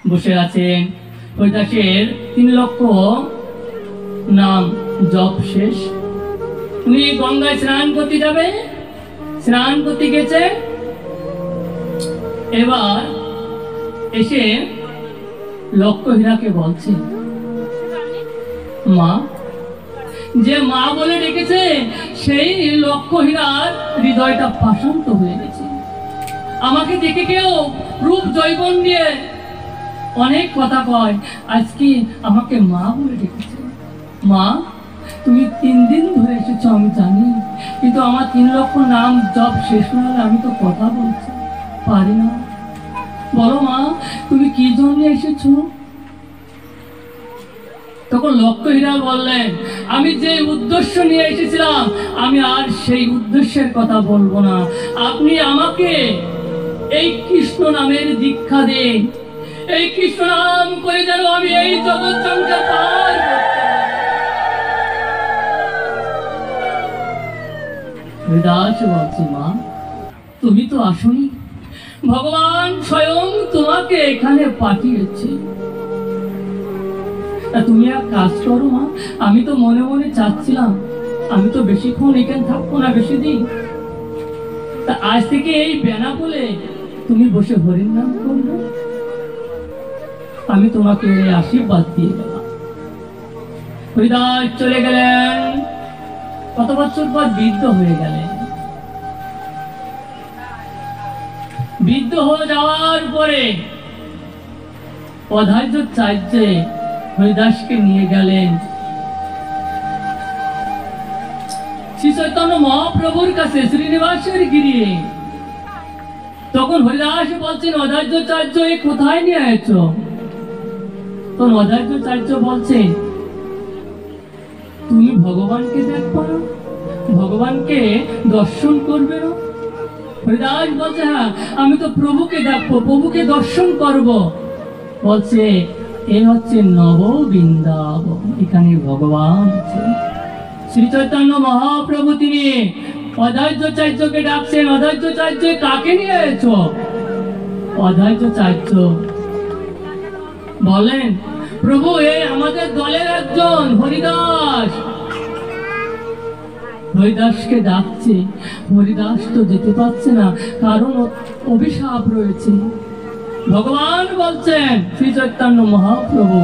বসে আছেন। হরিদাসের 3 লক্ষ নাম জপ শেষ। উনি গঙ্গায় স্নান করতে যাবে, স্নান করতে গেছে। এবার এসে লক্ষ্মীহীরাকে বলছে, মা, যে মা বলে ডেকেছে সেই লক্ষ্মীহীরার হৃদয়টা পাষান্ত হয়ে গেছে। আমাকে দেখে কেউ রূপ জৈবন দিয়ে অনেক কথা কয়, আজকে আমাকে মা বলে ডেকেছে। মা, তুমি 3 দিন ধরে এসেছো আমি জানি, কিন্তু আমার 3 লক্ষ নাম জপ শেষ হলে আমি তো কথা বলছি পারি না। বলো মা, তুমি কি জন্য এসেছো? তখন লক্ষ্মীহীরা বললেন, আমি যে উদ্দেশ্য নিয়ে এসেছিলাম আমি আর সেই উদ্দেশ্যের কথা বলবো না। আপনি আমাকে এই কৃষ্ণ নামের দীক্ষা দিন। এই কৃষ্ণ নাম করে যেন আমি এই জগৎ সংসার পার করতে। হরিদাস বলছি, মা, তুমি তো আসনি, ভগবান স্বয়ং তোমাকে এখানে পাঠিয়েছে। তুমি এক কাজ করো মা, আমি তো মনে মনে চাচ্ছিলাম আমি তো বেশিক্ষণ এখানে থাকবো না, বেশি দিন। তা আজ থেকে এই বেনাপোলে তুমি বসে হরির নাম করবে, আমি তোমাকে আশীর্বাদ দিয়ে গেলাম। হরিদাস চলে গেলেন। কত বছর পর বৃদ্ধ হয়ে গেলেন। বৃদ্ধ হয়ে যাওয়ার পরে অধার্যাচার্য হরিদাসকে নিয়ে গেলেন শ্রী চৈতন্য মহাপ্রভুর কাছে, শ্রীনিবাসের গিরি। তখন হরিদাস বলছেন, অধার্যাচার্য এ কোথায় নিয়ে আছ? তখন অধার্যাচার্য বলছেন, তুমি ভগবানকে দেখবো না, ভগবানকে দর্শন করবে না? হরিদাস বলছে, হ্যাঁ, আমি তো প্রভুকে দেখবো, প্রভুকে দর্শন করব। বলছে, এ হচ্ছে নব বৃন্দাবন, এখানে ভগবান আছে। শ্রী চৈতন্য মহাপ্রভু তিনি অধার্যাচার্যকে ডাকছেন, অধার্যাচার্য কাকে নিয়ে এসো? অধার্যাচার্য বলেন, প্রভু এ আমাদের দলের একজন হরিদাস। হরিদাসকে ডাকছে। হরিদাস তো যেতে পারছে না, কারণ অভিশাপ রয়েছে। ভগবান বলছেন, শ্রী চৈতন্য মহাপ্রভু,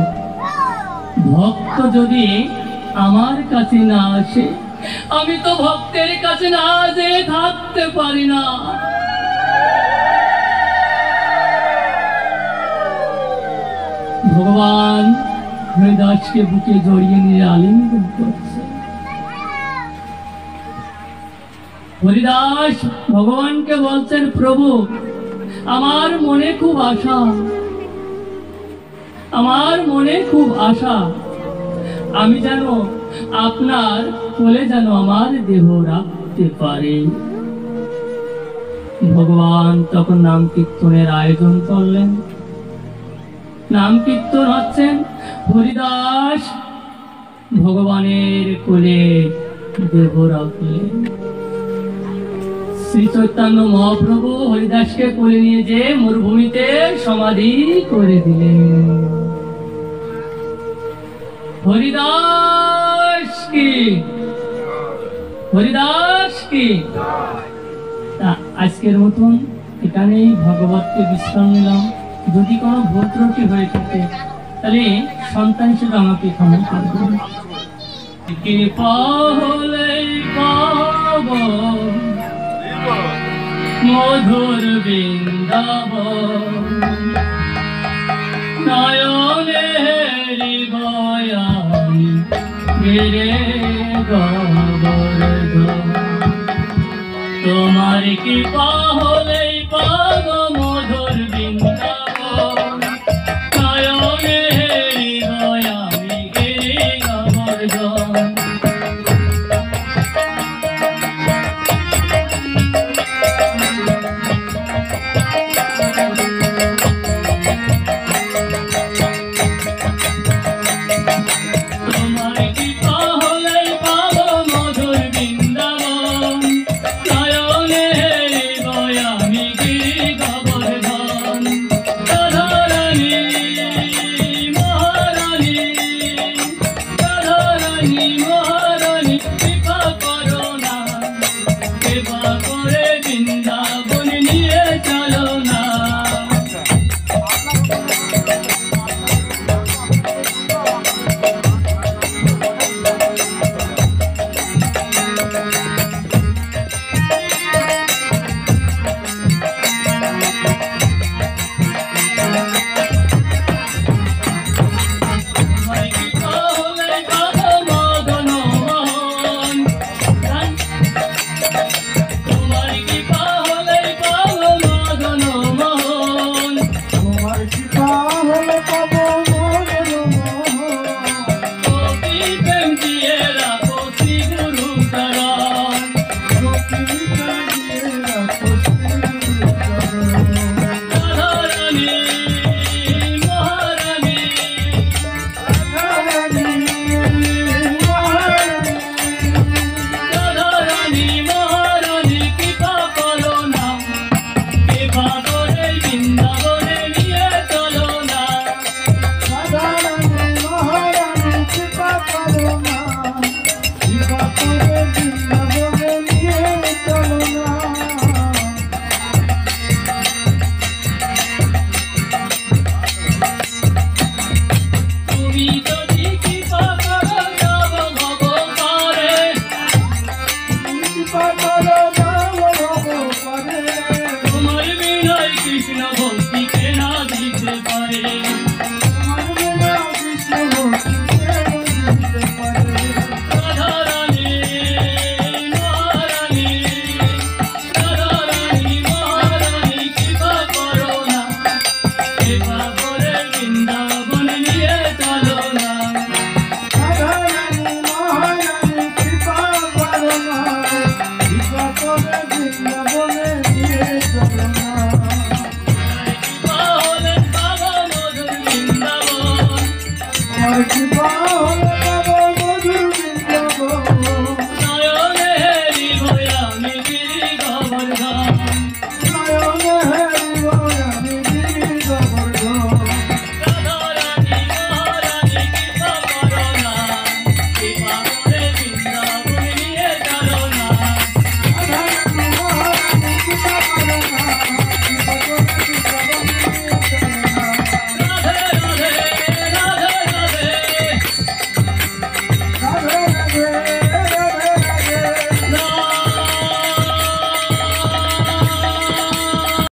ভক্ত যদি আমার কাছে না আসে, আমি তো ভক্তের কাছে না যেয়ে থাকতে পারি না। ভগবান হরিদাসকে বুকে জড়িয়ে নিয়ে আলিঙ্গন করছে। হরিদাস ভগবানকে বলছেন, প্রভু, আমার মনে খুব আশা, আমার মনে খুব আশা, আমি যেন আপনার কোলে যেন আমার দেহ রাখতে পারি। ভগবান তখন নাম কীর্তনের আয়োজন করলেন। নাম কীর্তন হচ্ছেন। হরিদাস ভগবানের কোলে দেহ রাখলেন। শ্রী চৈতন্য মহাপ্রভু হরিদাসকে কোলে নিয়ে যে মরুভূমিতে সমাধি করে দিলেন। হরিদাস কি, হরিদাস কি। আজকের মতন এখানেই ভগবতকে বিশ্রাম নিলাম। যদি কোনো ভুল ত্রুটি হয়ে থাকে তাহলে সন্তান হিসেবে আমাকে ক্ষমা করবেন। কৃপা হলেই পাব মধুর বৃন্দাবন, নয়নে হৃদয়ামি গিরে গোবর্ধন। তোমার কৃপা হলেই পাব মধুর বৃন্দাবন, নয়নে হৃদয়ামি গিরে গোবর্ধন। তাহলে পাবো মনের মোহন। অতি প্রেম দিয়ে রাখো শ্রী গুরু চরণ। অতি প্রেম দিয়ে রাখো শ্রী গুরু চরণ। রাধারানী মহারানী, রাধারানী মহারানী, রাধারানী মহারানী কৃপা করো না, কৃপা করে বৃন্দাবনে নিয়ে চলো না। রাধারানী মহারানী কৃপা করো না, কৃপা করে বৃন্দাবনে নিয়ে চলো না। তুমি যদি কৃপা করো যাব ভব পারে, কৃপা করো যাব ভব পারে। তোমার বিনয় কৃষ্ণ ভক্তিকে না দিতে পারে।